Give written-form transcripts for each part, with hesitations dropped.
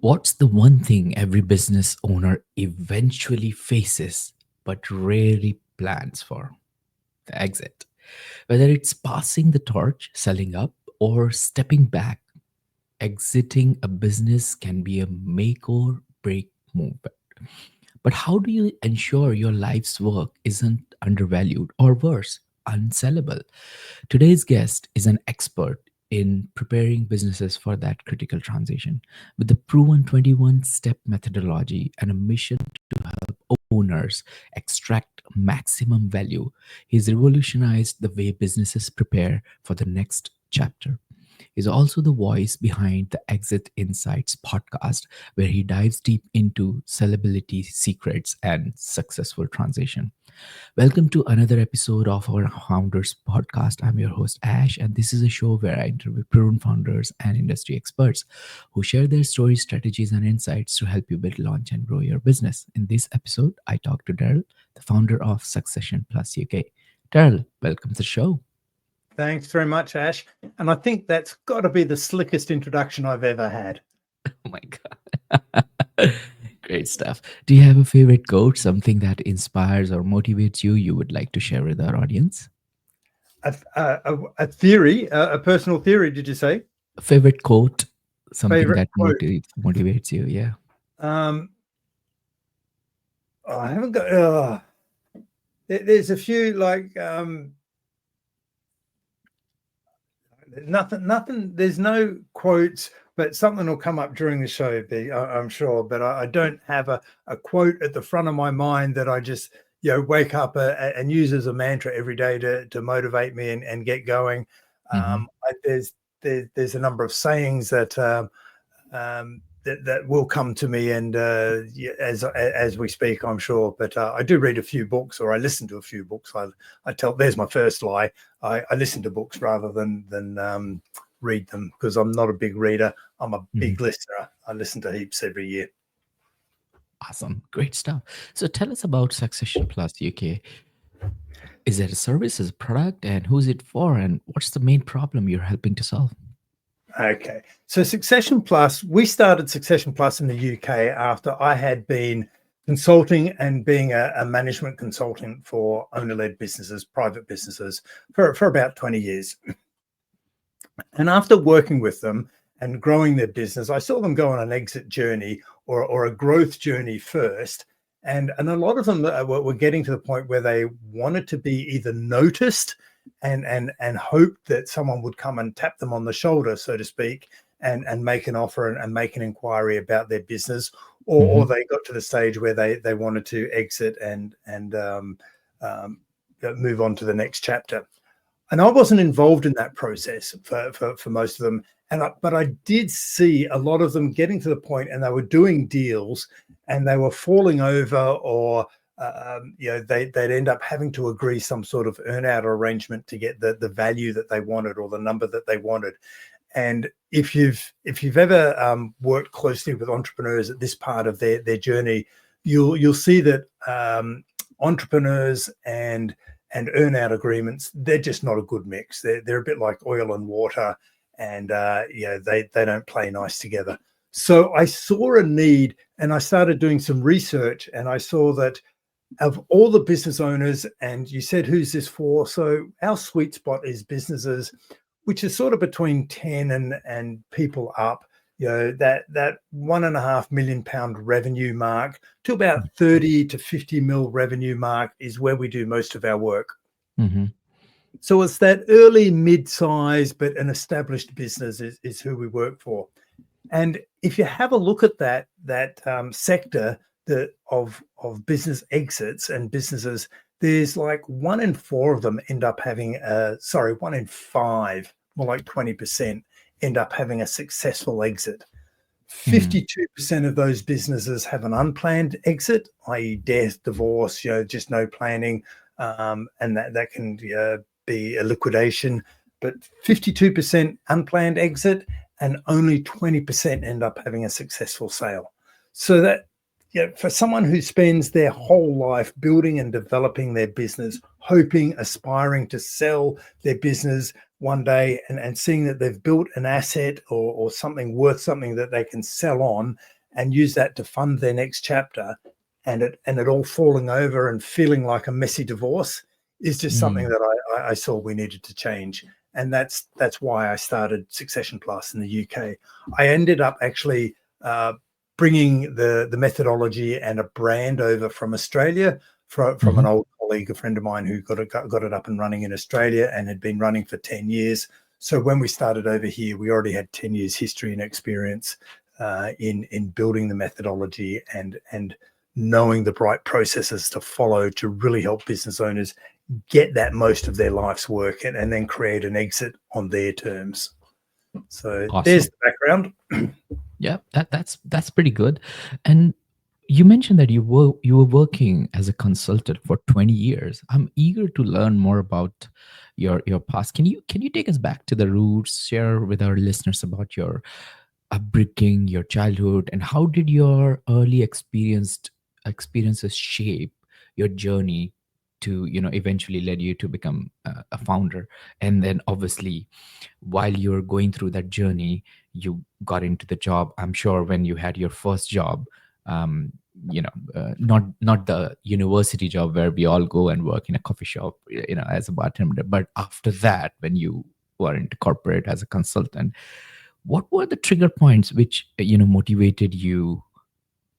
What's the one thing every business owner eventually faces but rarely plans for? The exit. Whether it's passing the torch, selling up, or stepping back, exiting a business can be a make or break move. But how do you ensure your life's work isn't undervalued or worse, unsellable? Today's guest is an expert in preparing businesses for that critical transition with the proven 21 step methodology and a mission to help owners extract maximum value. He's revolutionized the way businesses prepare for the next chapter. He's also the voice behind the Exit Insights podcast, where he dives deep into sellability secrets and successful transition. Welcome to another episode of our Founders Podcast. I'm your host, Ash, and this is a show where I interview proven founders and industry experts who share their stories, strategies, and insights to help you build, launch, and grow your business. In this episode, I talk to Darryl, the founder of Succession Plus UK. Darryl, welcome to the show. Thanks very much, Ash. And I think that's got to be the slickest introduction I've ever had. Oh my God. Great stuff. Do you have a favorite quote, something that inspires or motivates you would like to share with our audience? A theory, a personal theory, did you say? A favorite quote, something Favorite that quote. motivates you. Yeah. I haven't got. There's a few like nothing. There's no quotes, but something will come up during the show. I'm sure, but I don't have a quote at the front of my mind that I just wake up and use as a mantra every day to motivate me and get going. Mm-hmm. There's a number of sayings that that will come to me and as we speak, I'm sure. But I do read a few books, or I listen to a few books. I tell, there's my first lie. I listen to books rather than read them, because I'm not a big reader. I'm a big listener. I listen to heaps every year. Awesome. Great stuff. So tell us about Succession Plus UK. Is it a service, is it a product, and who's it for, and what's the main problem you're helping to solve? Okay. So Succession Plus, we started Succession Plus in the UK after I had been consulting and being a management consultant for owner-led businesses, private businesses, for about 20 years. And after working with them and growing their business, I saw them go on an exit journey or a growth journey first. And a lot of them were getting to the point where they wanted to be either noticed and hope that someone would come and tap them on the shoulder, so to speak, and make an offer and make an inquiry about their business, or they got to the stage where they wanted to exit and move on to the next chapter. And I wasn't involved in that process for most of them. But I did see a lot of them getting to the point, and they were doing deals and they were falling over, or they'd end up having to agree some sort of earn-out arrangement to get the value that they wanted, or the number that they wanted. And if you've ever worked closely with entrepreneurs at this part of their journey, you'll see that entrepreneurs and earn-out agreements, they're just not a good mix. They're a bit like oil and water, and they don't play nice together. So I saw a need, and I started doing some research, and I saw that of all the business owners, and you said, who's this for? So our sweet spot is businesses which is sort of between 10 and people up, that £1.5 million revenue mark to about 30 to 50 mil revenue mark is where we do most of our work. Mm-hmm. So it's that early mid-size, but an established business is who we work for. And if you have a look at that sector of business exits and businesses, there's like 1 in 4 of them end up having 1 in 5, more like 20%, end up having a successful exit. 52% of those businesses have an unplanned exit, i.e. death, divorce, just no planning, and that can be a liquidation. But 52% unplanned exit, and only 20% end up having a successful sale. So that, for someone who spends their whole life building and developing their business, hoping, aspiring to sell their business one day, and seeing that they've built an asset or something worth something that they can sell on, and use that to fund their next chapter, and it all falling over and feeling like a messy divorce is just something Mm. that I saw we needed to change. And that's why I started Succession Plus in the UK. I ended up actually bringing the methodology and a brand over from Australia from an Mhm. old colleague, a friend of mine who got it up and running in Australia and had been running for 10 years. So when we started over here, we already had 10 years history and experience in building the methodology and knowing the right processes to follow to really help business owners get that most of their life's work and then create an exit on their terms. So there's Awesome. the background. Yeah, that's pretty good. And you mentioned that you were working as a consultant for 20 years. I'm eager to learn more about your past. Can you take us back to the roots, share with our listeners about your upbringing, your childhood, and how did your early experiences shape your journey to eventually led you to become a founder? And then obviously while you're going through that journey, you got into the job. I'm sure when you had your first job, um, not the university job where we all go and work in a coffee shop, as a bartender, but after that, when you were into corporate as a consultant, what were the trigger points which motivated you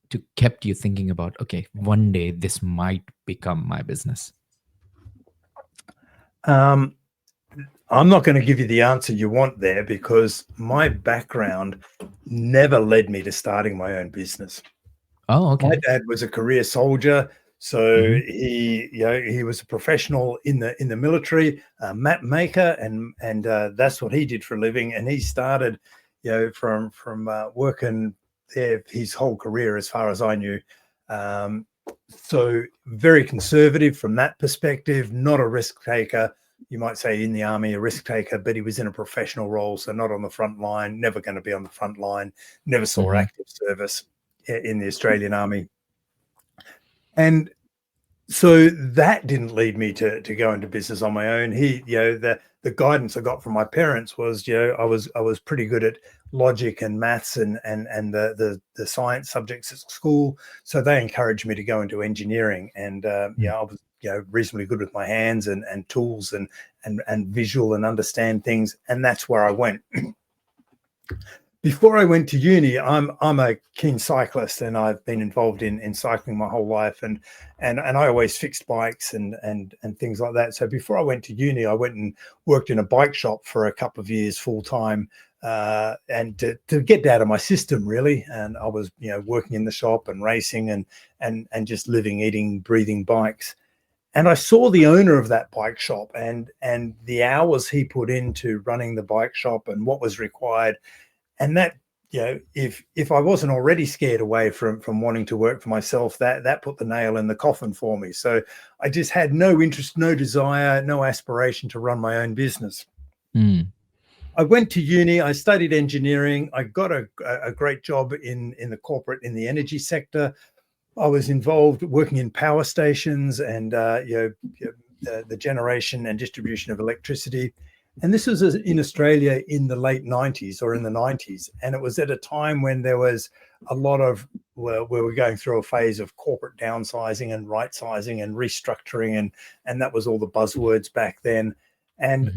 to kept you thinking about, okay, one day this might become my business? Um, I'm not going to give you the answer you want there because my background never led me to starting my own business. Oh, My okay. dad was a career soldier, so Hmm. he was a professional in the military, a map maker, and that's what he did for a living. And he started, from working there his whole career, as far as I knew. Um, so very conservative from that perspective, not a risk taker. You might say in the army, a risk taker, but he was in a professional role, so not on the front line, never going to be on the front line, never saw Hmm. active service in the Australian Army. And so that didn't lead me to go into business on my own. The guidance I got from my parents was, I was pretty good at logic and maths and the science subjects at school. So they encouraged me to go into engineering. And I was reasonably good with my hands and tools and visual and understand things. And that's where I went. Before I went to uni, I'm a keen cyclist, and I've been involved in cycling my whole life, and I always fixed bikes and things like that. So before I went to uni, I went and worked in a bike shop for a couple of years full time, and to get out of my system really. And I was working in the shop and racing and just living, eating, breathing bikes. And I saw the owner of that bike shop and the hours he put into running the bike shop and what was required, and that if I wasn't already scared away from wanting to work for myself, that put the nail in the coffin for me. So I just had no interest, no desire, no aspiration to run my own business. Mm. I went to uni, I studied engineering, I got a great job in the corporate, in the energy sector. I was involved working in power stations and the generation and distribution of electricity. And this was in Australia in the late 90s or in the 90s. And it was at a time when there was a lot of, well, we were going through a phase of corporate downsizing and right sizing and restructuring. And that was all the buzzwords back then. And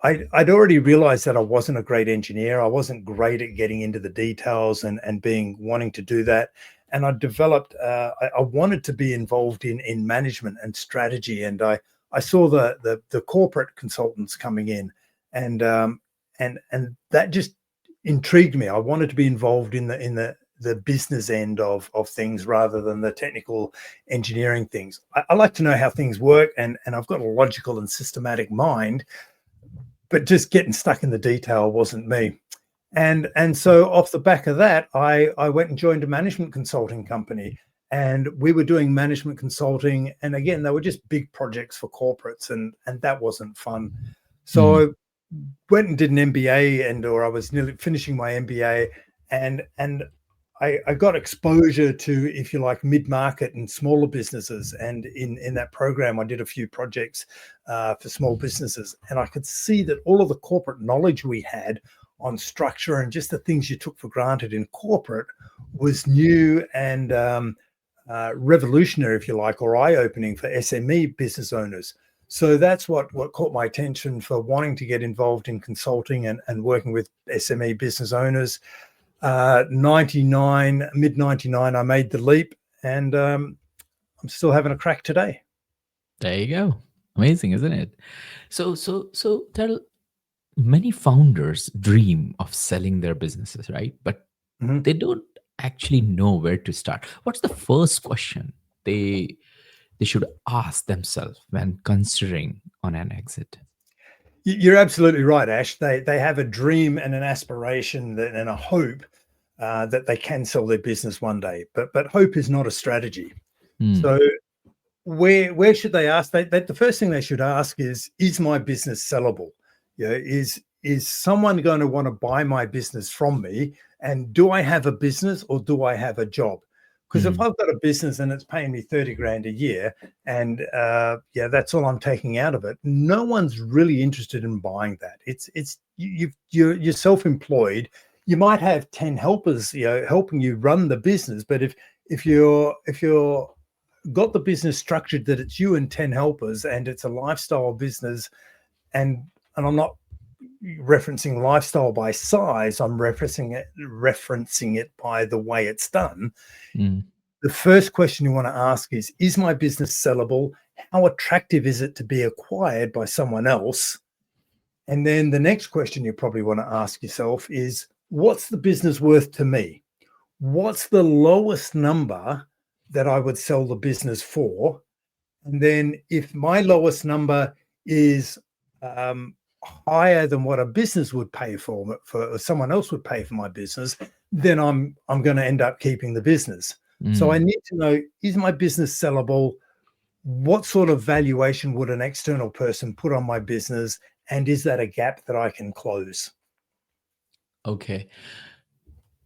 Mhm. I'd already realized that I wasn't a great engineer. I wasn't great at getting into the details and being wanting to do that. And I developed. I wanted to be involved in management and strategy. And I saw the corporate consultants coming in, and that just intrigued me. I wanted to be involved in the business end of things rather than the technical engineering things. I like to know how things work, and I've got a logical and systematic mind, but just getting stuck in the detail wasn't me. And so off the back of that, I went and joined a management consulting company, and we were doing management consulting. And again, they were just big projects for corporates, and that wasn't fun. So Mm. I went and did an MBA, or I was nearly finishing my MBA, and I got exposure to, if you like, mid-market and smaller businesses. And in that program, I did a few projects for small businesses, and I could see that all of the corporate knowledge we had, on structure and just the things you took for granted in corporate was new and revolutionary, if you like, or eye-opening for SME business owners. So that's what caught my attention for wanting to get involved in consulting and working with SME business owners. 99, mid 99, I made the leap, and I'm still having a crack today. There you go. Amazing, isn't it? So tell many founders dream of selling their businesses, right? But Mhm. they don't actually know where to start. What's the first question they should ask themselves when considering on an exit? You're absolutely right, Ash. They have a dream and an aspiration and a hope that they can sell their business one day, but hope is not a strategy. Hmm. So where should they ask? The first thing they should ask is my business sellable? You know, is someone going to want to buy my business from me? And do I have a business or do I have a job? Because if Hmm. I've got a business and it's paying me 30 grand a year, and yeah, that's all I'm taking out of it, no one's really interested in buying that. You're self-employed. You might have 10 helpers, helping you run the business, but if you're got the business structured that it's you and 10 helpers and it's a lifestyle business, and I'm not referencing lifestyle by size, I'm referencing it by the way it's done. Hmm. The first question you want to ask is my business sellable? How attractive is it to be acquired by someone else? And then the next question you probably want to ask yourself is, what's the business worth to me? What's the lowest number that I would sell the business for? And then if my lowest number is um, higher than what a business would pay for or someone else would pay for my business, then I'm going to end up keeping the business. So I Hmm. need to know, is my business sellable? What sort of valuation would an external person put on my business? And is that a gap that I can close? Okay.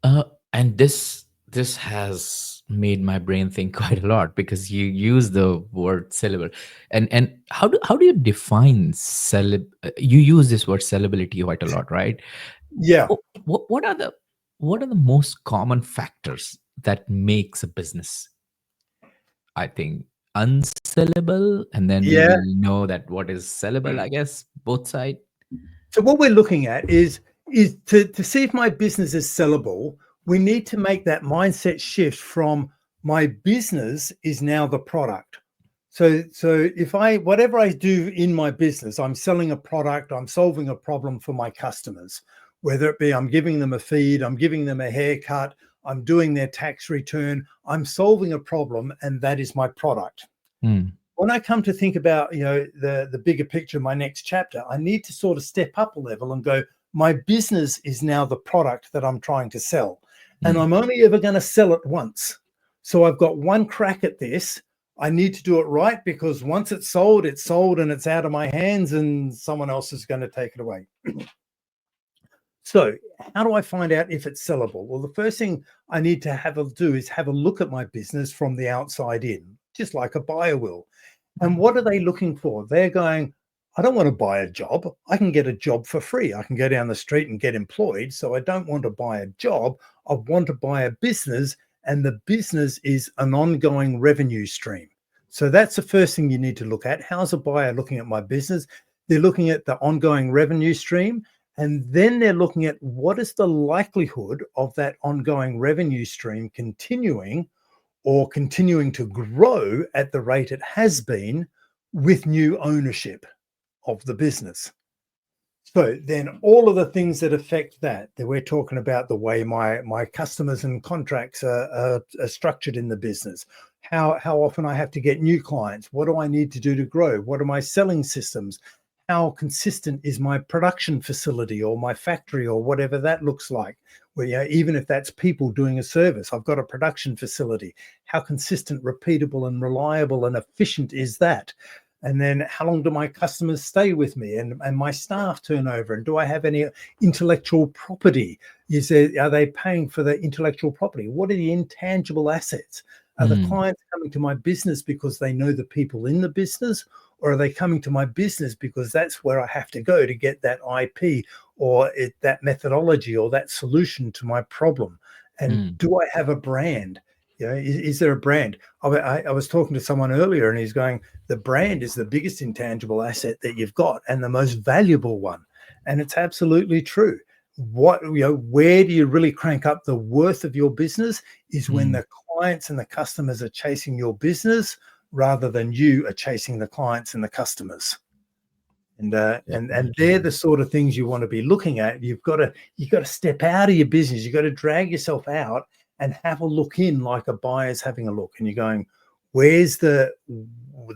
Uh, and this has made my brain think quite a lot because you use the word sellable, and how do you define you use this word sellability quite a lot, right? Yeah. What are the most common factors that makes a business, I think, unsellable, and then we Yeah. will know that what is sellable, I guess, both side. So what we're looking at is to see if my business is sellable, we need to make that mindset shift from my business is now the product. So if I whatever I do in my business, I'm selling a product, I'm solving a problem for my customers, whether it be I'm giving them a feed, I'm giving them a haircut, I'm doing their tax return, I'm solving a problem, and that is my product. Hmm. When I come to think about, the bigger picture, my next chapter, I need to sort of step up a level and go, my business is now the product that I'm trying to sell, and Hmm. I'm only ever going to sell it once. So I've got one crack at this. I need to do it right, because once it's sold and it's out of my hands, and someone else is going to take it away. So how do I find out if it's sellable? Well, the first thing I need to do is have a look at my business from the outside in, just like a buyer will. And what are they looking for? They're going, I don't want to buy a job. I can get a job for free. I can go down the street and get employed. So I don't want to buy a job. I want to buy a business. And the business is an ongoing revenue stream. So that's the first thing you need to look at. How's a buyer looking at my business? They're looking at the ongoing revenue stream. And then they're looking at what is the likelihood of that ongoing revenue stream continuing, or continuing to grow at the rate it has been with new ownership of the business. So then all of the things that affect that we're talking about, the way my customers and contracts are structured in the business, how often I have to get new clients, what do I need to do to grow, what are my selling systems, how consistent is my production facility or my factory or whatever that looks like, where even if that's people doing a service, I've got a production facility, how consistent, repeatable and reliable and efficient is that? And then how long do my customers stay with me, and my staff turnover? And do I have any intellectual property? Are they paying for the intellectual property? What are the intangible assets? Are the Hmm. clients coming to my business because they know the people in the business, or are they coming to my business because that's where I have to go to get that IP or that methodology or that solution to my problem? And Mm. do I have a brand? Is there a brand? I was talking to someone earlier, and he's going, the brand is the biggest intangible asset that you've got and the most valuable one. And it's absolutely true. Where do you really crank up the worth of your business is when Mm. the clients and the customers are chasing your business rather than you are chasing the clients and the customers. And they're Definitely. the sort of things you want to be looking at. You've got to step out of your business. You've got to drag yourself out and have a look in, like a buyer's having a look. And you're going, where's the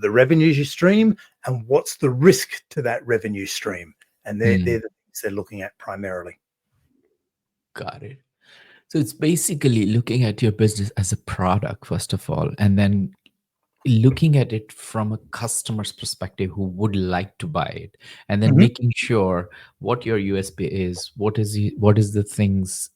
revenue stream, and what's the risk to that revenue stream? And they're Mm. the things they're looking at primarily. Got it. So it's basically looking at your business as a product, first of all, and then looking at it from a customer's perspective who would like to buy it, and then Mhm. making sure what your USP is, what is the things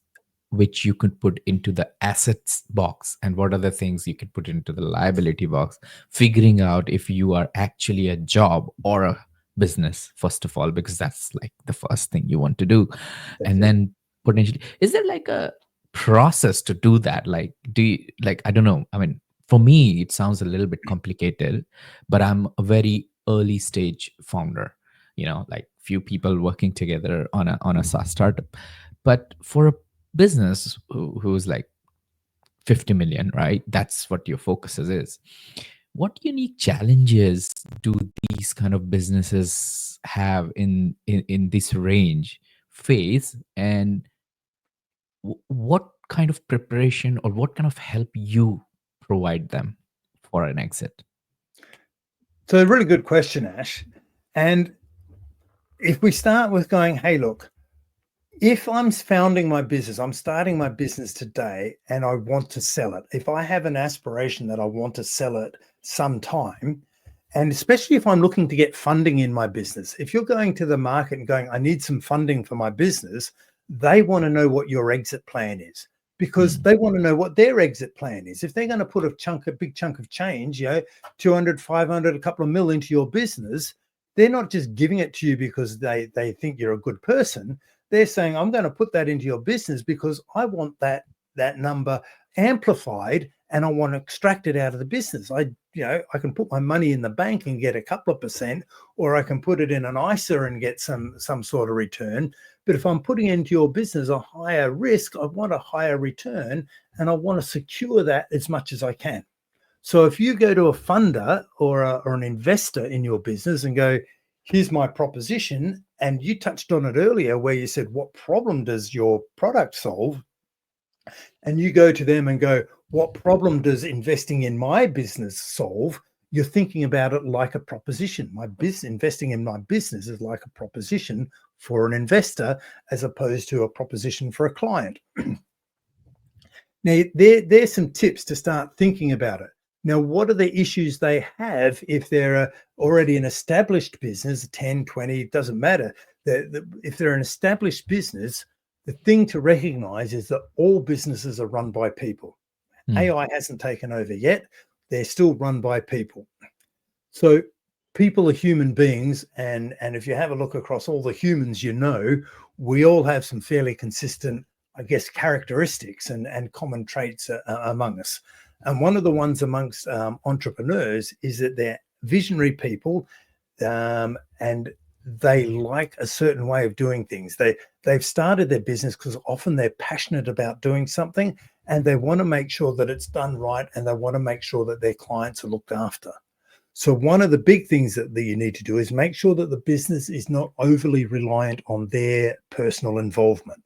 which you could put into the assets box, and what are the things you could put into the liability box, figuring out if you are actually a job or a business, first of all, because that's like the first thing you want to do. That's And it. then potentially, is there like a process to do that? Like, do you, like, I don't know, I mean, for me it sounds a little bit complicated, but I'm a very early stage founder, like few people working together on a SaaS startup. But for a business who's like 50 million, right? That's what your focus is. What unique challenges do these kind of businesses have in this range face, and what kind of preparation or what kind of help you provide them for an exit? So a really good question, Ash. And if we start with going, hey, look, if I'm founding my business, I'm starting my business today and I want to sell it. If I have an aspiration that I want to sell it sometime, and especially if I'm looking to get funding in my business, if you're going to the market and going, I need some funding for my business, they want to know what your exit plan is, because Mm. they want to know what their exit plan is. If they're going to put a big chunk of change, 200, 500, a couple of mil into your business, they're not just giving it to you because they think you're a good person. They're saying, I'm going to put that into your business because I want that number amplified and I want to extract it out of the business. I can put my money in the bank and get a couple of percent, or I can put it in an ISA and get some sort of return. But if I'm putting into your business a higher risk, I want a higher return, and I want to secure that as much as I can. So if you go to a funder or an investor in your business and go, here's my proposition, and you touched on it earlier where you said, what problem does your product solve? And you go to them and go, what problem does investing in my business solve? You're thinking about it like a proposition. Investing in my business is like a proposition for an investor as opposed to a proposition for a client. Now, there's some tips to start thinking about it. Now, what are the issues they have if they're already an established business, 10, 20, it doesn't matter. If they're an established business, the thing to recognize is that all businesses are run by people. Mm. AI hasn't taken over yet. They're still run by people. So people are human beings. And if you have a look across all the humans, we all have some fairly consistent, I guess, characteristics and common traits among us. And one of the ones amongst entrepreneurs is that they're visionary people, and they like a certain way of doing things. They've started their business because often they're passionate about doing something, and they want to make sure that it's done right, and they want to make sure that their clients are looked after. So one of the big things that you need to do is make sure that the business is not overly reliant on their personal involvement.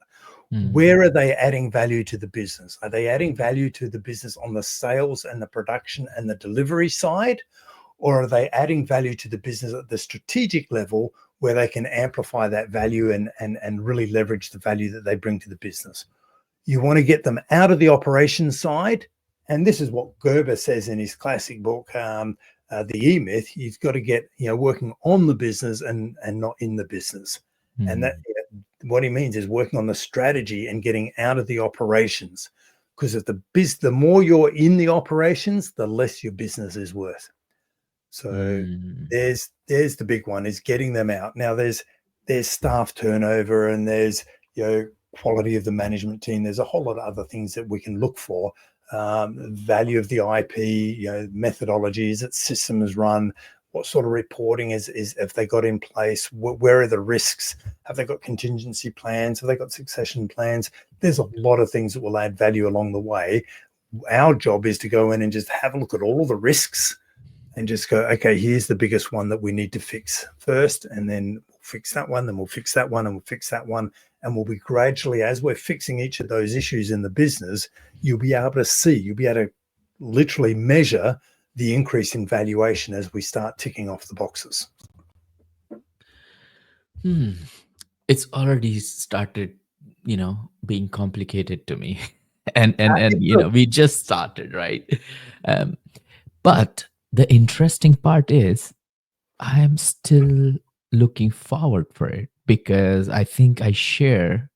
Mm. Where are they adding value to the business? Are they adding value to the business on the sales and the production and the delivery side? Or are they adding value to the business at the strategic level where they can amplify that value and really leverage the value that they bring to the business? You want to get them out of the operations side. And this is what Gerber says in his classic book, The E-Myth. You've got to get, working on the business and not in the business. And that, Mm. what he means is working on the strategy and getting out of the operations. Because if the more you're in the operations, the less your business is worth. So Mm. there's the big one, is getting them out. Now there's there's staff turnover, and there's, quality of the management team. There's a whole lot of other things that we can look for. Value of the IP, methodologies that systems run, what sort of reporting is if they got in place, where are the risks, have they got contingency plans, have they got succession plans? There's a lot of things that will add value along the way. Our job is to go in and just have a look at all the risks and just go, okay, here's the biggest one that we need to fix first, and then we'll fix that one, then we'll fix that one, and we'll fix that one. And we'll be gradually, as we're fixing each of those issues in the business, you'll be able to literally measure the increase in valuation as we start ticking off the boxes. It's already started, being complicated to me. And we just started, right? Um, but the interesting part is I am still looking forward for it, because I think I share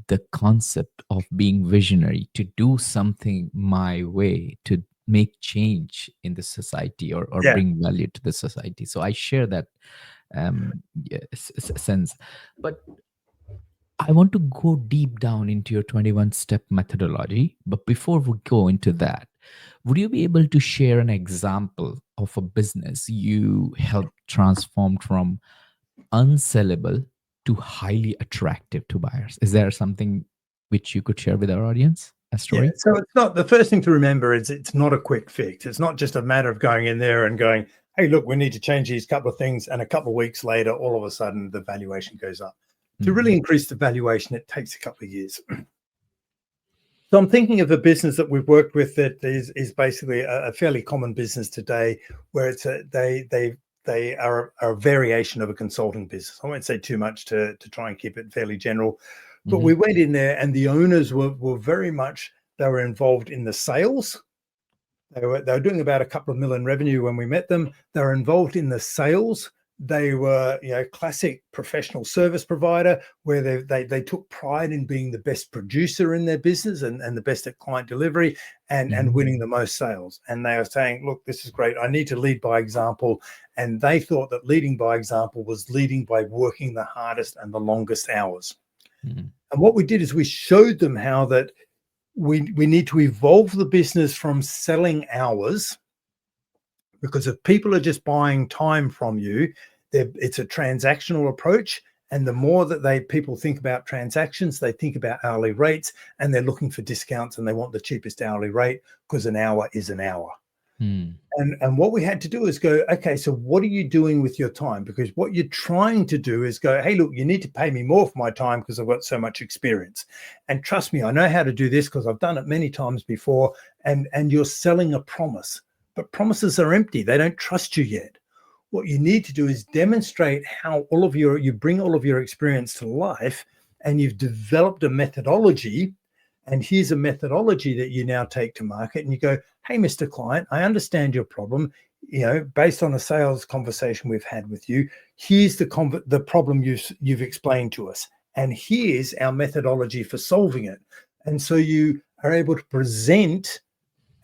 the concept of being visionary, to do something my way, to make change in the society, or Yeah. bring value to the society. So I share that sense. But I want to go deep down into your 21 step methodology. But before we go into that, would you be able to share an example of a business you helped transform from unsellable to highly attractive to buyers? Is there something which you could share with our audience? A Yeah. story? So it's not, the first thing to remember is it's not a quick fix. It's not just a matter of going in there and going, hey, look, we need to change these couple of things. And a couple of weeks later, all of a sudden, the valuation goes up. To really increase the valuation, it takes a couple of years. So I'm thinking of a business that we've worked with that is basically a fairly common business today, where it's they are a variation of a consulting business. I won't say too much to try and keep it fairly general, but we went in there and the owners were very much, they were involved in the sales. They were doing about a couple of million revenue when we met them. They were involved in the sales. They were, classic professional service provider, where they took pride in being the best producer in their business, and the best at client delivery, and winning the most sales. And they were saying, look, this is great. I need to lead by example. And they thought that leading by example was leading by working the hardest and the longest hours. And what we did is we showed them how that we need to evolve the business from selling hours, because if people are just buying time from you, it's a transactional approach. And the more that people think about transactions, they think about hourly rates, and they're looking for discounts, and they want the cheapest hourly rate, because an hour is an hour. And what we had to do is go, okay, so what are you doing with your time? Because what you're trying to do is go, hey, look, you need to pay me more for my time because I've got so much experience. And trust me, I know how to do this because I've done it many times before. And you're selling a promise, but promises are empty. They don't trust you yet. What you need to do is demonstrate how you bring all of your experience to life, and you've developed a methodology. And here's a methodology that you now take to market, and you go, hey, Mr. Client, I understand your problem. Based on a sales conversation we've had with you, here's the problem you've explained to us, and here's our methodology for solving it. And so you are able to present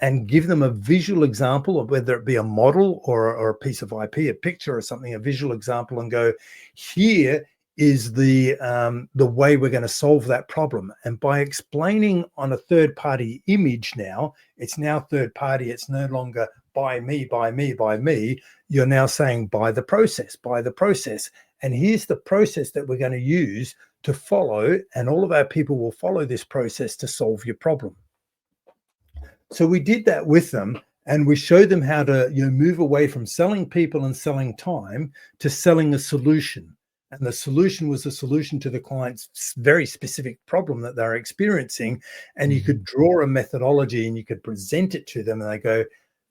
and give them a visual example of, whether it be a model or a piece of IP, a picture or something, a visual example, and go, here is the way we're going to solve that problem. And by explaining on a third-party image now, it's now third-party. It's no longer by me, by me, by me. You're now saying by the process, by the process. And here's the process that we're going to use to follow, and all of our people will follow this process to solve your problem. So we did that with them, and we showed them how to move away from selling people and selling time to selling a solution. And the solution was a solution to the client's very specific problem that they're experiencing. And you could draw a methodology and you could present it to them, and they go,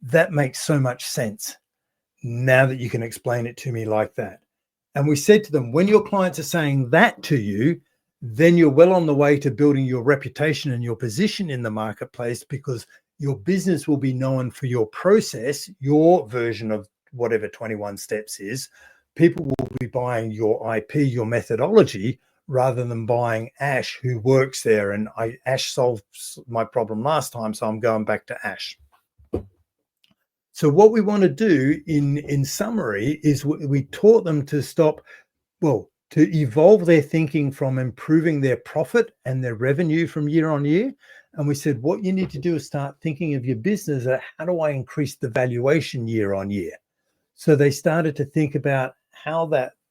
that makes so much sense now that you can explain it to me like that. And we said to them, when your clients are saying that to you, then you're well on the way to building your reputation and your position in the marketplace, because your business will be known for your process, your version of whatever 21 steps is. People will be buying your IP, your methodology, rather than buying Ash, who works there. And Ash solved my problem last time, so I'm going back to Ash. So what we want to do in summary is we taught them to stop. Well, to evolve their thinking from improving their profit and their revenue from year on year. And we said, what you need to do is start thinking of your business at how do I increase the valuation year on year? So they started to think about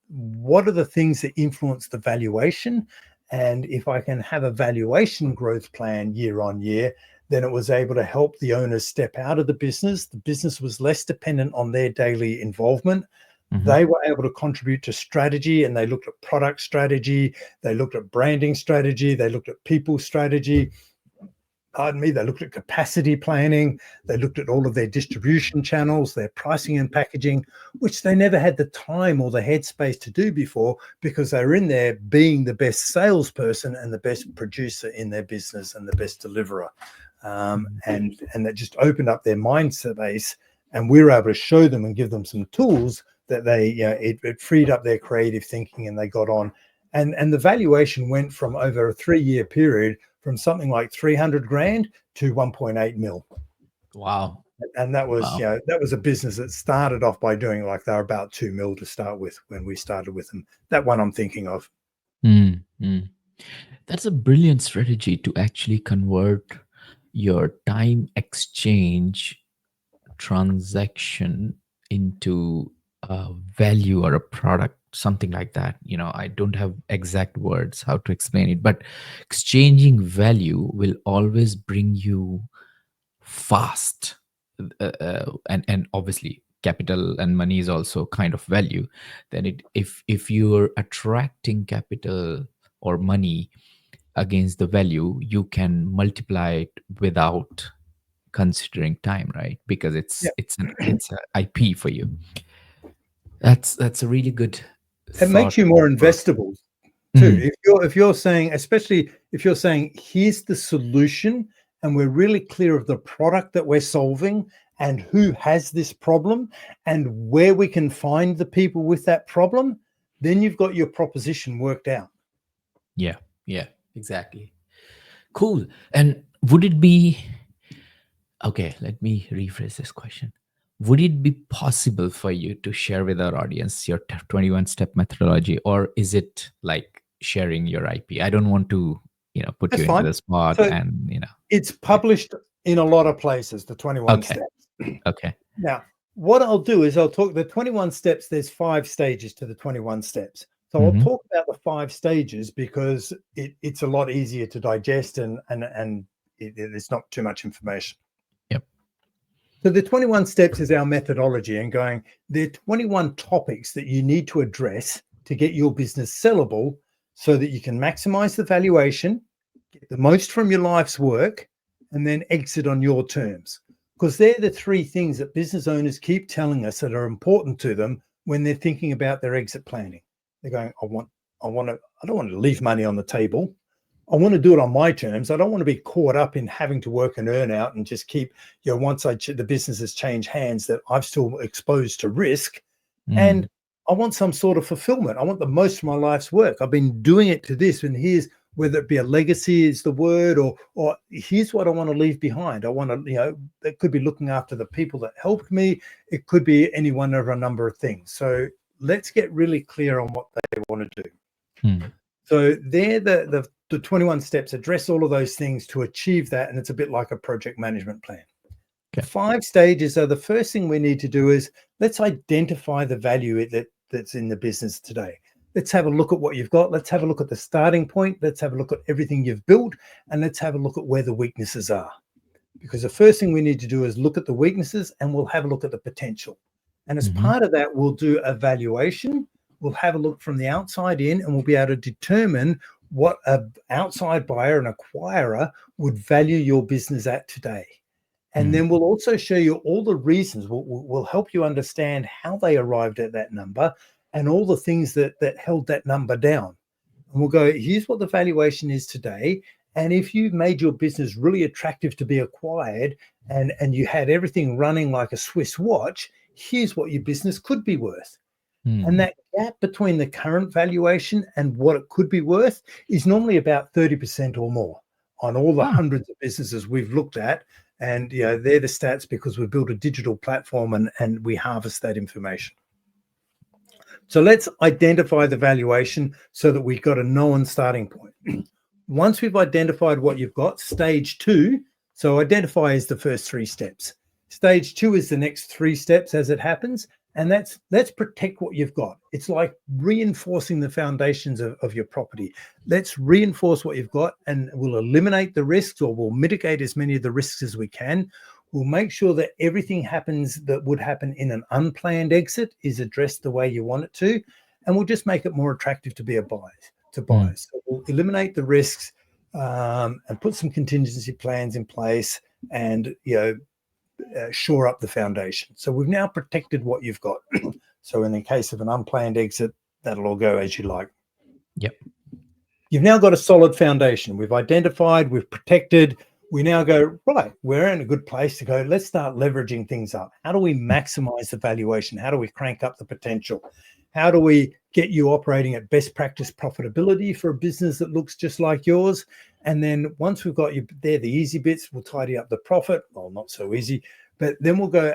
what are the things that influence the valuation? And if I can have a valuation growth plan year on year, then it was able to help the owners step out of the business. The business was less dependent on their daily involvement. Mhm. They were able to contribute to strategy, and they looked at product strategy, they looked at branding strategy, they looked at people strategy. Pardon me, they looked at capacity planning, they looked at all of their distribution channels, their pricing and packaging, which they never had the time or the headspace to do before because they were in there being the best salesperson and the best producer in their business and the best deliverer. Mhm. And that just opened up their mind space, and we were able to show them and give them some tools that it freed up their creative thinking, and they got on. And the valuation went from over a 3-year period from something like 300 grand to 1.8 mil. Wow. And that was, Wow. that was a business that started off by doing like they're about 2 mil to start with when we started with them. That one I'm thinking of. Mm, mm. That's a brilliant strategy to actually convert your time exchange transaction into a value or a product, something like that. I don't have exact words how to explain it, but exchanging value will always bring you fast, and obviously capital and money is also kind of value. Then if you're attracting capital or money against the value, you can multiply it without considering time, right? Because Yeah. it's a IP for you. That's a really good It makes thought you more for. investable too. Mm, If you're saying, especially if you're saying, here's the solution, and we're really clear of the product that we're solving and who has this problem and where we can find the people with that problem, then you've got your proposition worked out. yeah, yeah, exactly. Cool. And would it be okay? Let me rephrase this question. Would it be possible for you to share with our audience your 21 step methodology, or is it like sharing your IP? I don't want to, put That's you into fine. the spot So and, it's it, published in a lot of places, the 21 okay, steps. okay. Now, what I'll do is I'll talk the 21 steps. There's 5 stages to the 21 steps. So I'll Mm-hmm. talk about the 5 stages because it's a lot easier to digest, and it's not too much information. Yep. So the 21 steps is our methodology, and going, there are 21 topics that you need to address to get your business sellable so that you can maximize the valuation, get the most from your life's work, and then exit on your terms. Because they're the 3 things that business owners keep telling us that are important to them when they're thinking about their exit planning. They're going, I don't want to leave money on the table. I want to do it on my terms. I don't want to be caught up in having to work an earn out and just keep, once the business has changed hands, that I'm still exposed to risk. Mm, And I want some sort of fulfillment. I want the most of my life's work. I've been doing it to this, and here's, whether it be a legacy is the word, or here's what I want to leave behind. I want to, it could be looking after the people that helped me. It could be any one of a number of things. So let's get really clear on what they want to do. mm, So they're the 21 steps address all of those things to achieve that. And it's a bit like a project management plan. The okay. 5 stages are, the first thing we need to do is let's identify the value that's in the business today. Let's have a look at what you've got. Let's have a look at the starting point. Let's have a look at everything you've built, and let's have a look at where the weaknesses are. Because the first thing we need to do is look at the weaknesses, and we'll have a look at the potential. And as Mm-hmm. part of that, we'll do evaluation. We'll have a look from the outside in, and we'll be able to determine what an outside buyer and acquirer would value your business at today. And Mm, then we'll also show you all the reasons. We'll help you understand how they arrived at that number and all the things that held that number down. And we'll go, here's what the valuation is today. And if you've made your business really attractive to be acquired, and you had everything running like a Swiss watch, here's what your business could be worth. And mm. that gap between the current valuation and what it could be worth is normally about 30% or more on all the Ah, hundreds of businesses we've looked at. And they're the stats because we built a digital platform, and we harvest that information. So let's identify the valuation so that we've got a known starting point. Once we've identified what you've got, stage two, so identify is the first three steps. Stage two is the next three steps as it happens. And that's let's protect what you've got. It's like reinforcing the foundations of your property. Let's reinforce what you've got and we'll eliminate the risks or we'll mitigate as many of the risks as we can. We'll make sure that everything happens that would happen in an unplanned exit is addressed the way you want it to. And we'll just make it more attractive to be a buyer, to Mm. buyers. So we'll eliminate the risks and put some contingency plans in place and, shore up the foundation. So we've now protected what you've got. So in the case of an unplanned exit, that'll all go as you like. Yep. You've now got a solid foundation. We've identified, we've protected. We now go, right, we're in a good place to go. Let's start leveraging things up. How do we maximize the valuation? How do we crank up the potential? How do we get you operating at best practice profitability for a business that looks just like yours? And then once we've got you there, the easy bits, we'll tidy up the profit. Well, not so easy, but then we'll go,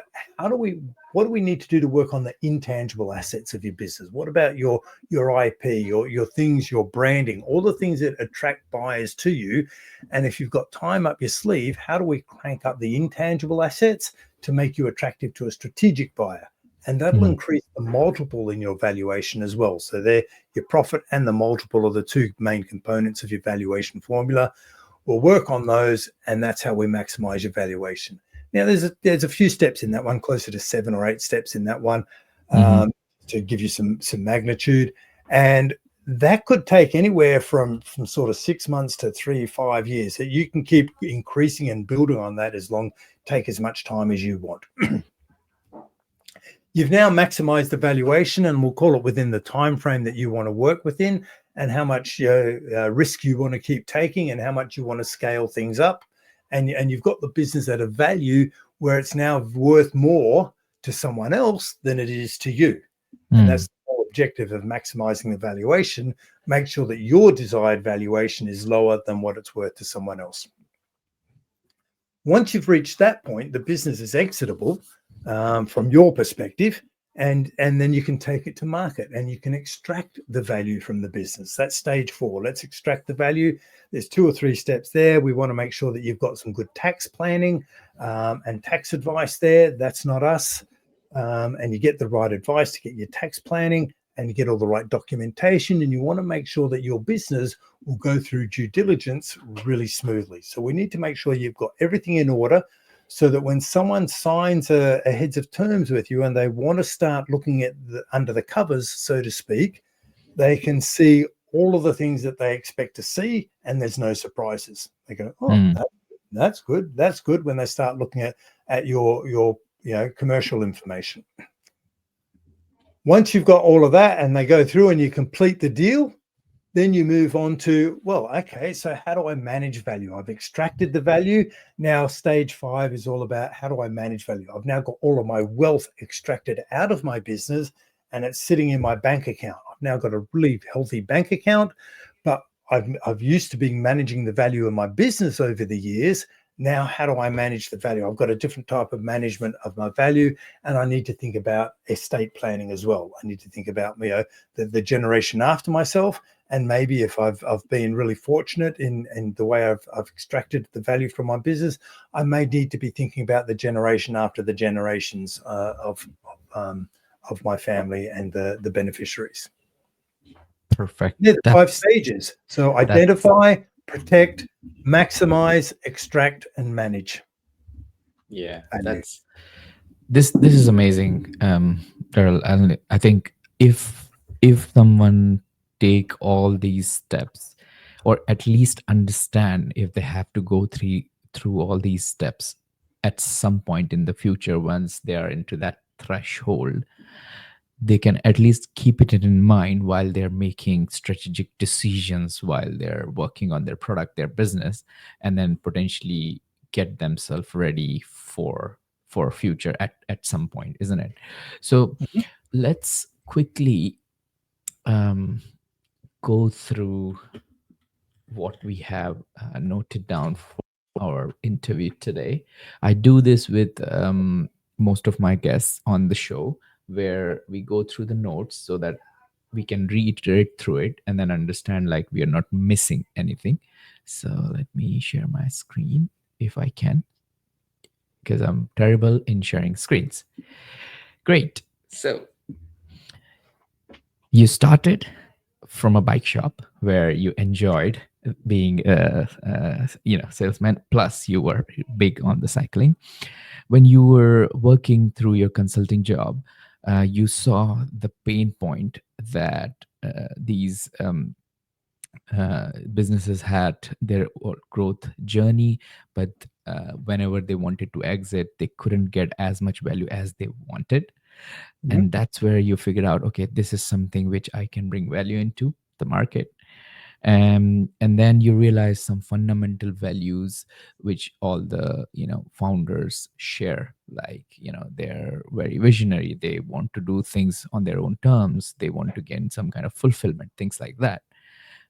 what do we need to do to work on the intangible assets of your business? What about your IP, your things, your branding, all the things that attract buyers to you? And if you've got time up your sleeve, how do we crank up the intangible assets to make you attractive to a strategic buyer? And that'll Mm. increase the multiple in your valuation as well. So there, your profit and the multiple are the two main components of your valuation formula. We'll work on those, and that's how we maximize your valuation. Now, there's a few steps in that one, closer to 7 or 8 steps in that one, Mhm. to give you some magnitude. And that could take anywhere from sort of 6 months to 3 5 years. So you can keep increasing and building on that take as much time as you want. You've now maximized the valuation, and we'll call it within the time frame that you want to work within, and how much risk you want to keep taking, and how much you want to scale things up. And you've got the business at a value where it's now worth more to someone else than it is to you. And Mm. that's the whole objective of maximizing the valuation. Make sure that your desired valuation is lower than what it's worth to someone else. Once you've reached that point, the business is exitable from your perspective, and then you can take it to market and you can extract the value from the business. That's stage 4. Let's extract the value. There's 2 or 3 steps there. We want to make sure that you've got some good tax planning and tax advice there. That's not us. And you get the right advice to get your tax planning, and you get all the right documentation, and you want to make sure that your business will go through due diligence really smoothly. So we need to make sure you've got everything in order, so that when someone signs a heads of terms with you and they want to start looking at under the covers, so to speak, they can see all of the things that they expect to see, and there's no surprises. They go, oh, Mm. that's good. That's good when they start looking at your commercial information. Once you've got all of that and they go through and you complete the deal, then you move on to, well, okay, so how do I manage value? I've extracted the value. Now, stage 5 is all about how do I manage value? I've now got all of my wealth extracted out of my business and it's sitting in my bank account. I've now got a really healthy bank account, but I've used to being managing the value of my business over the years. Now, how do I manage the value? I've got a different type of management of my value, and I need to think about estate planning as well. I need to think about the generation after myself, and maybe if I've been really fortunate in the way I've extracted the value from my business, I may need to be thinking about the generation after the generations of my family and the beneficiaries. Perfect. They're the 5 That's stages. So that's identify, protect, maximize, extract, and manage Yeah, value. that's this is amazing, Daryl. And I think if someone take all these steps, or at least understand if they have to go through all these steps at some point in the future, once they are into that threshold, they can at least keep it in mind while they're making strategic decisions, while they're working on their product, their business, and then potentially get themselves ready for future at some point, isn't it? So Mhm. let's quickly um, go through what we have noted down for our interview today. I do this with most of my guests on the show. where we go through the notes so that we can reiterate through it and then understand like we are not missing anything. So let me share my screen if I can, because I'm terrible in sharing screens. Great. So you started from a bike shop where you enjoyed being a salesman, plus you were big on the cycling. When you were working through your consulting job, you saw the pain point that these businesses had their growth journey, but whenever they wanted to exit, they couldn't get as much value as they wanted. Mhm. And that's where you figured out, okay, this is something which I can bring value into the market. And then you realize some fundamental values which all the founders share, like they're very visionary, they want to do things on their own terms, they want to gain some kind of fulfillment, things like that,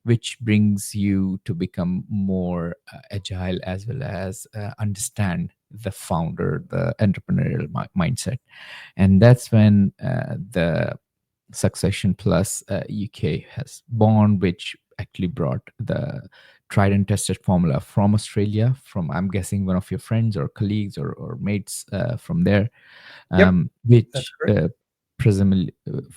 which brings you to become more agile, as well as understand the founder, the entrepreneurial mindset. And that's when the Succession Plus UK has born, which actually brought the tried and tested formula from Australia, from, I'm guessing, one of your friends or colleagues or mates from there, Yep, that's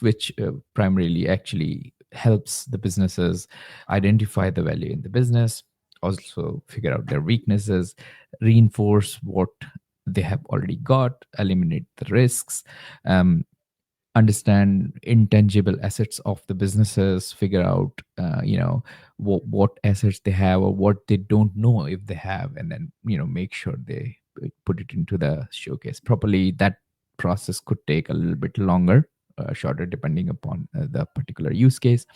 which correct. primarily actually helps the businesses identify the value in the business, also figure out their weaknesses, reinforce what they have already got, eliminate the risks, um, understand intangible assets of the businesses, figure out what assets they have or what they don't know if they have, and then make sure they put it into the showcase properly. That process could take a little bit longer, shorter, depending upon the particular use case.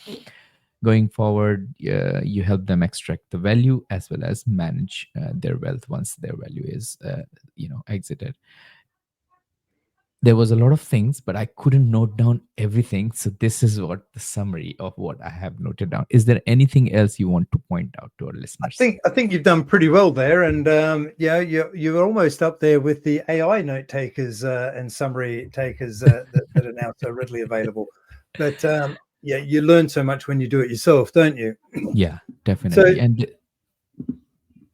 Going forward, you help them extract the value as well as manage their wealth once their value is exited. There was a lot of things, but I couldn't note down everything. So this is what the summary of what I have noted down. Is there anything else you want to point out to our listeners? I think you've done pretty well there, and yeah, you're almost up there with the AI note takers and summary takers that are now so readily available. But yeah, you learn so much when you do it yourself, don't you? Yeah, So definitely. And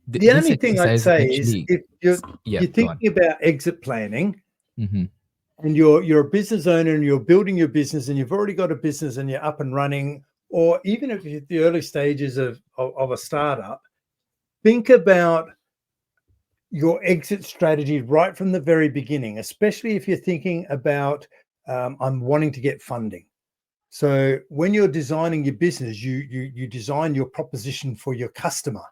the this only thing I'd exercise say is actually, if yeah, you're go on. thinking about exit planning Hmm. and you're a business owner and you're building your business and you've already got a business and you're up and running, or even if you're at the early stages of a startup, think about your exit strategy right from the very beginning, especially if you're thinking about I'm wanting to get funding. So when you're designing your business, you design your proposition for your customer.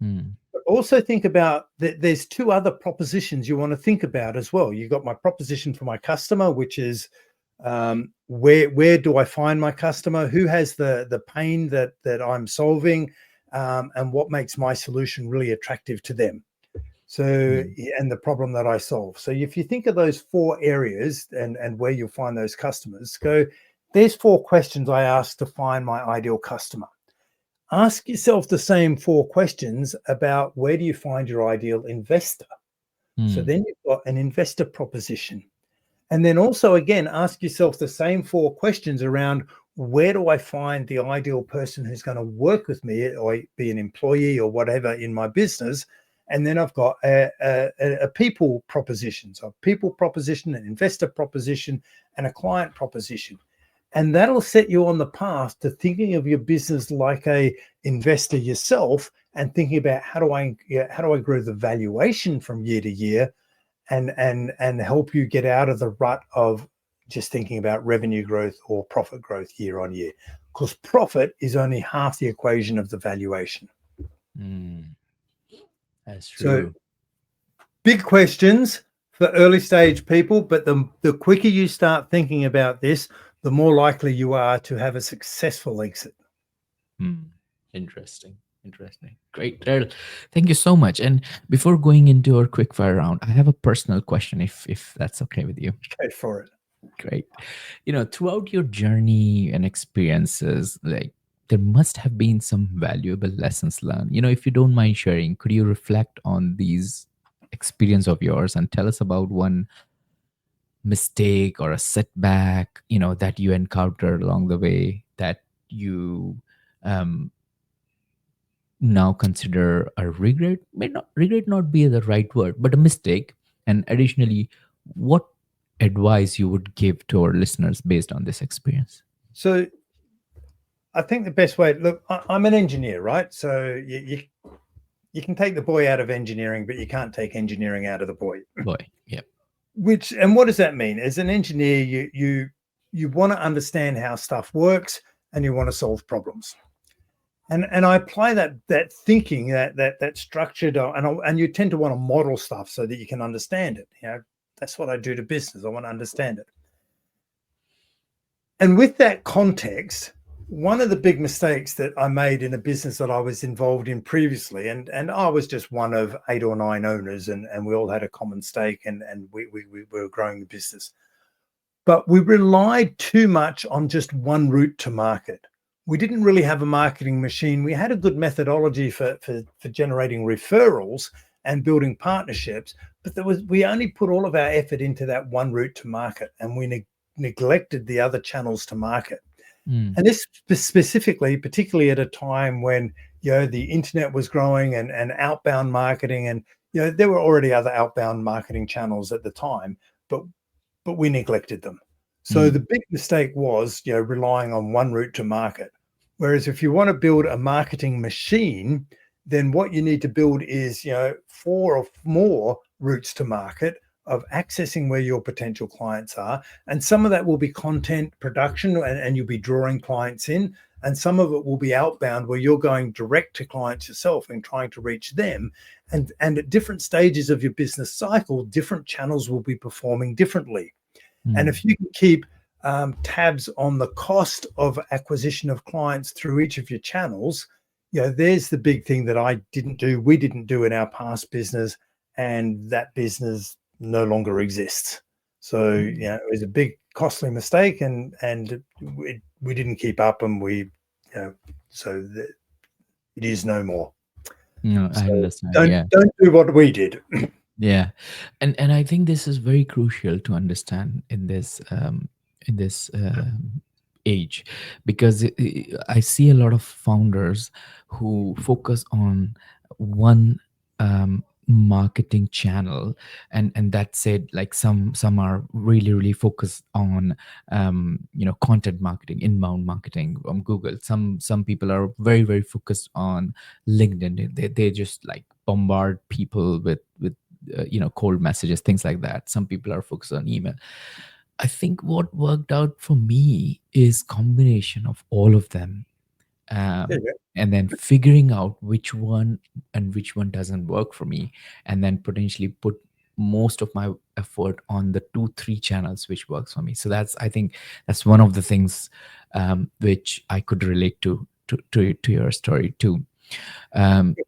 Mm, But also think about that there's two other propositions you want to think about as well. You've got my proposition for my customer, which is where do I find my customer? Who has the pain that I'm solving, and what makes my solution really attractive to them? So, mm, and the problem that I solve. So, if you think of those four areas and where you'll find those customers, go, there's four questions I ask to find my ideal customer. Ask yourself the same four questions about where do you find your ideal investor. So mm, then you've got an investor proposition. And then also, again, ask yourself the same four questions around where do I find the ideal person who's going to work with me or be an employee or whatever in my business. And then I've got a people proposition. So, a people proposition, an investor proposition, and a client proposition. And that'll set you on the path to thinking of your business like a investor yourself and thinking about how do I grow the valuation from year to year and help you get out of the rut of just thinking about revenue growth or profit growth year on year, because profit is only half the equation of the valuation. mm. That's So true. big questions for early stage people, but the quicker you start thinking about this, the more likely you are to have a successful exit. Hmm. Interesting. Interesting. Great, Daryl. Thank you so much. And before going into our quick fire round, I have a personal question, if that's okay with you. Go for it. Great. Throughout your journey and experiences, like there must have been some valuable lessons learned. If you don't mind sharing, could you reflect on these experience of yours and tell us about one mistake or a setback, that you encountered along the way that you um, now consider a regret? May not regret not be the right word, but a mistake. And additionally, what advice you would give to our listeners based on this experience? So I think the best way, look, I'm an engineer, right? So you can take the boy out of engineering, but you can't take engineering out of the boy. Boy, yeah. And what does that mean? As an engineer, you want to understand how stuff works and you want to solve problems. And I apply that thinking, that structured, and you tend to want to model stuff so that you can understand it. That's what I do to business. I want to understand it. And with that context, one of the big mistakes that I made in a business that I was involved in previously, and I was just one of 8 or 9 owners, and we all had a common stake, and we were growing the business. But we relied too much on just one route to market. We didn't really have a marketing machine. We had a good methodology for generating referrals and building partnerships, but we only put all of our effort into that one route to market, and we neglected the other channels to market. Mm. And this specifically, particularly at a time when the internet was growing and outbound marketing, and there were already other outbound marketing channels at the time, but we neglected them. So the big mistake was relying on one route to market. Whereas if you want to build a marketing machine, then what you need to build is 4 or more routes to market of accessing where your potential clients are. And some of that will be content production, and you'll be drawing clients in. And some of it will be outbound, where you're going direct to clients yourself and trying to reach them. And at different stages of your business cycle, different channels will be performing differently. And if you can keep tabs on the cost of acquisition of clients through each of your channels, there's the big thing that we didn't do in our past business, and that business no longer exists. So it was a big costly mistake, and we didn't keep up, and so it is no more. No, I So understand. Yeah. don't do what we did. Yeah, and I think this is very crucial to understand in this age, because I see a lot of founders who focus on one marketing channel, and that said, like some are really focused on content marketing, inbound marketing on Google. Some people are very focused on LinkedIn. They just like bombard people with cold messages, things like that. Some people are focused on email. I think what worked out for me is combination of all of them, There um, you and then figuring out which one and which one doesn't work for me, and then potentially put most of my effort on the 2-3 channels which works for me. So I think that's one of the things which I could relate to your story too.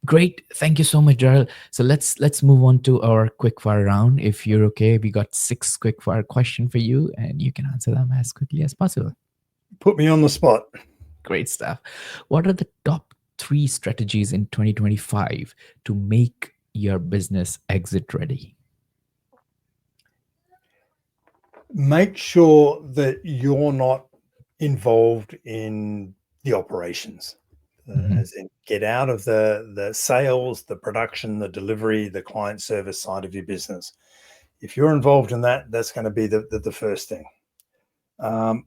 Great, thank you so much, Darryl. So let's move on to our quickfire round. If you're okay, we got 6 quickfire questions for you, and you can answer them as quickly as possible. put me on the spot. Great stuff. What are the top 3 strategies in 2025 to make your business exit ready? Make sure that you're not involved in the operations, Mhm. as in get out of the sales, the production, the delivery, the client service side of your business. If you're involved in that, that's going to be the first thing. Um,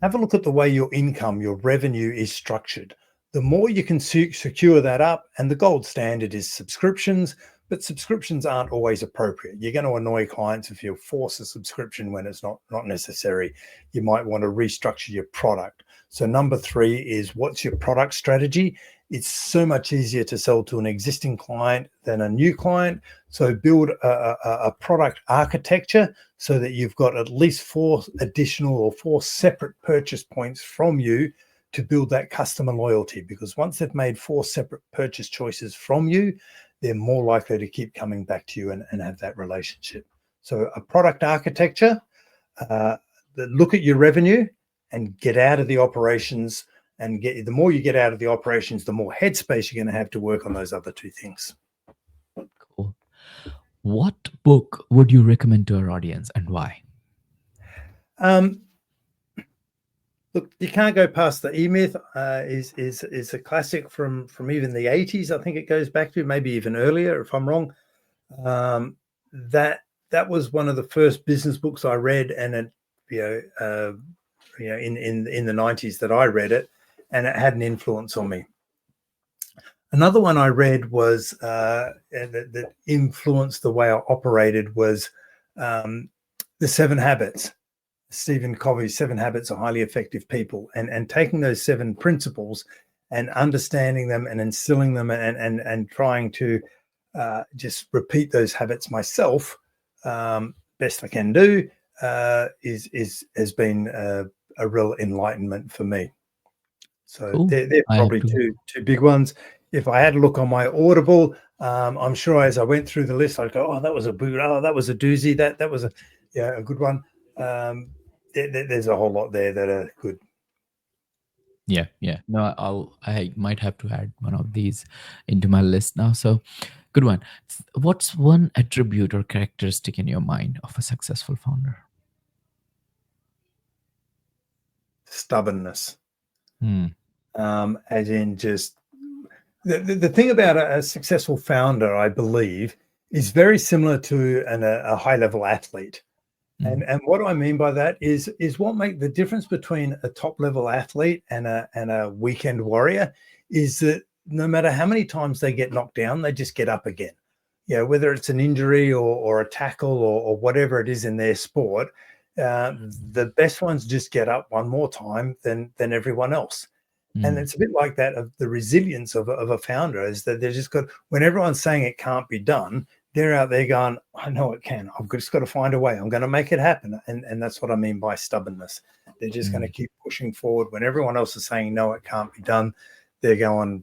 have a look at the way your income, your revenue is structured. The more you can secure that up, and the gold standard is subscriptions, but subscriptions aren't always appropriate. You're going to annoy clients if you force a subscription when it's not necessary. You might want to restructure your product. So number 3 is, what's your product strategy? It's so much easier to sell to an existing client than a new client. So build a product architecture so that you've got at least 4 additional or 4 separate purchase points from you to build that customer loyalty. Because once they've made 4 separate purchase choices from you, they're more likely to keep coming back to you and have that relationship. So a product architecture, look at your revenue and get out of the operations, and the more you get out of the operations, the more headspace you're going to have to work on those other 2 things. Cool. What book would you recommend to our audience and why? Um, Look, you can't go past the E Myth. Is a classic from even the 80s. I think it goes back to maybe even earlier, if I'm wrong. Um, that that was one of the first business books I read, and it you know in the 90s that I read it, and it had an influence on me. Another one I read was that influenced the way I operated was um, the Seven Habits. Stephen Covey's Seven Habits of Highly Effective People, and taking those seven principles and understanding them and instilling them and trying to just repeat those habits myself best I can do is has been a real enlightenment for me. So Cool. they're I have probably to. two big ones. If I had a look on my Audible, I'm sure as I went through the list, I'd go, "Oh, that was a boot. Oh, that was a doozy. That was a good one." Um, there's a whole lot there that are good. Yeah, yeah. No, I might have to add one of these into my list now. So, good one. What's one attribute or characteristic in your mind of a successful founder? Stubbornness, Hmm. as in just the thing about a successful founder, I believe, is very similar to a high level athlete. Hmm. And what I mean by that is what make the difference between a top level athlete and a weekend warrior is that no matter how many times they get knocked down, they just get up again. You know, whether it's an injury or a tackle or whatever it is in their sport, the best ones just get up one more time than everyone else. And Hmm. it's a bit like that of the resilience of a founder is that they're just got when everyone's saying it can't be done, they're out there going, I know it can. I've just got to find a way. I'm going to make it happen. And that's what I mean by stubbornness. They're just going to Hmm. keep pushing forward. When everyone else is saying, no, it can't be done, they're going,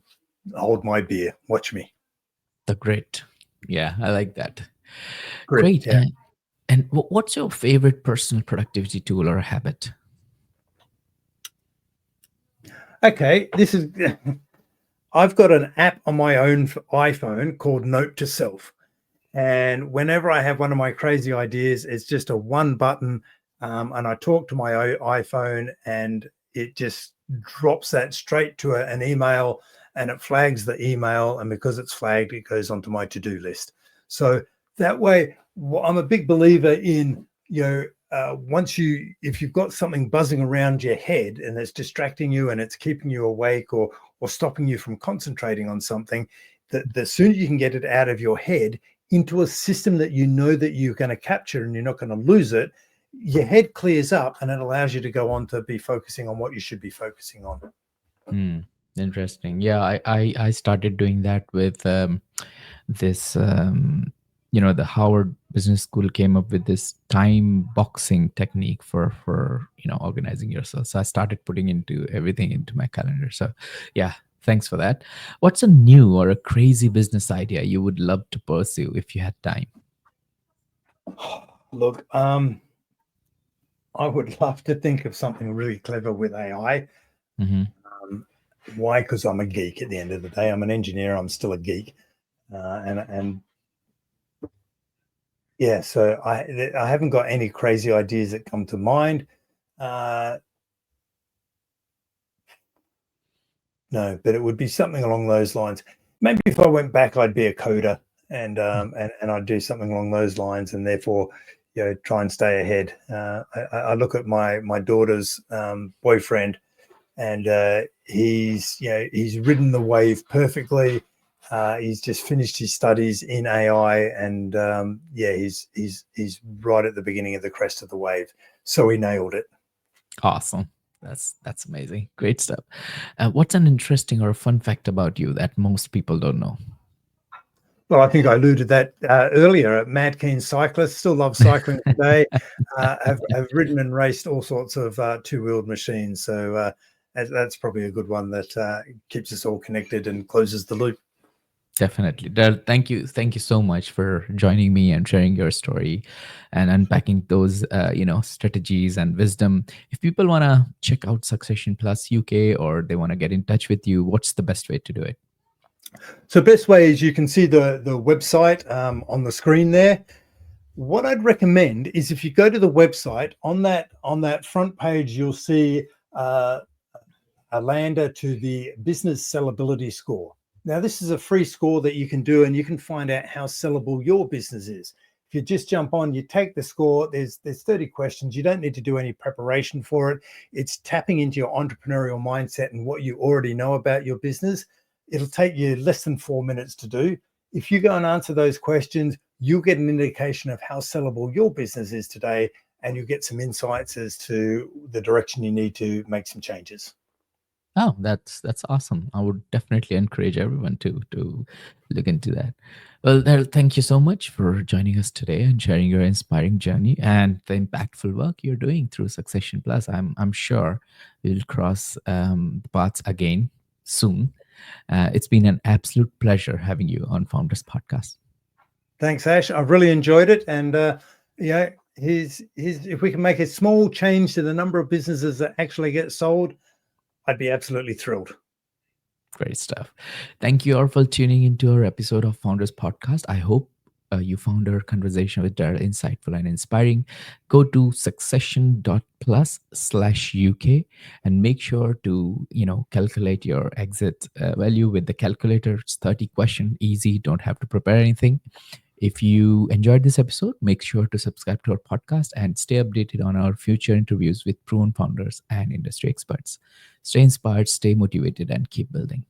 hold my beer. Watch me. The grit. Yeah, I like that. Grit. Great. Yeah. And what's your favorite personal productivity tool or habit? Okay. This is, I've got an app on my own iPhone called Note to Self. And whenever I have one of my crazy ideas, it's just a one button, and I talk to my iPhone, and it just drops that straight to an email, and it flags the email. And because it's flagged, it goes onto my to do list. So that way, I'm a big believer in once if you've got something buzzing around your head and it's distracting you and it's keeping you awake or stopping you from concentrating on something, the sooner you can get it out of your head into a system that you know that you're going to capture and you're not going to lose it, your head clears up and it allows you to go on to be focusing on what you should be focusing on. Hmm. Interesting. Yeah, I started doing that with this. The Howard Business School came up with this time boxing technique for organizing yourself. So I started putting into everything into my calendar. So, yeah, thanks for that. What's a new or a crazy business idea you would love to pursue if you had time? Look, I would love to think of something really clever with AI. Hmm. Um, why? Because I'm a geek at the end of the day. I'm an engineer. I'm still a geek. And yeah, so I haven't got any crazy ideas that come to mind. Uh, no, but it would be something along those lines. Maybe if I went back, I'd be a coder and I'd do something along those lines, and therefore, try and stay ahead. I look at my daughter's boyfriend, and he's ridden the wave perfectly. He's just finished his studies in AI, and he's right at the beginning of the crest of the wave. So he nailed it. Awesome. That's amazing. Great stuff. What's an interesting or a fun fact about you that most people don't know? Well, I think I alluded that earlier. Mad keen cyclist, still love cycling today. Have ridden and raced all sorts of two-wheeled machines. So that's probably a good one that keeps us all connected and closes the loop. Definitely. Daryl, thank you so much for joining me and sharing your story and unpacking those strategies and wisdom. If people want to check out Succession Plus UK or they want to get in touch with you, what's the best way to do it? So best way is you can see the website on the screen there. What I'd recommend is if you go to the website on that front page, you'll see uh, a lander to the business sellability score. Now, this is a free score that you can do, and you can find out how sellable your business is. If you just jump on, you take the score. There's 30 questions. You don't need to do any preparation for it. It's tapping into your entrepreneurial mindset and what you already know about your business. It'll take you less than 4 minutes to do. If you go and answer those questions, you'll get an indication of how sellable your business is today, and you'll get some insights as to the direction you need to make some changes. Oh, that's awesome. I would definitely encourage everyone to look into that. Well, Daryl, thank you so much for joining us today and sharing your inspiring journey and the impactful work you're doing through Succession Plus. I'm sure we'll cross the paths again soon. It's been an absolute pleasure having you on Founders Podcast. Thanks, Ash. I've really enjoyed it. And yeah, if we can make a small change to the number of businesses that actually get sold, I'd be absolutely thrilled. Great stuff. Thank you all for tuning into our episode of Founders Podcast. I hope you found our conversation with Darryl insightful and inspiring. Go to succession.plus/UK and make sure to calculate your exit value with the calculator. It's 30 question, easy. Don't have to prepare anything. If you enjoyed this episode, make sure to subscribe to our podcast and stay updated on our future interviews with proven founders and industry experts. Stay inspired, stay motivated, and keep building.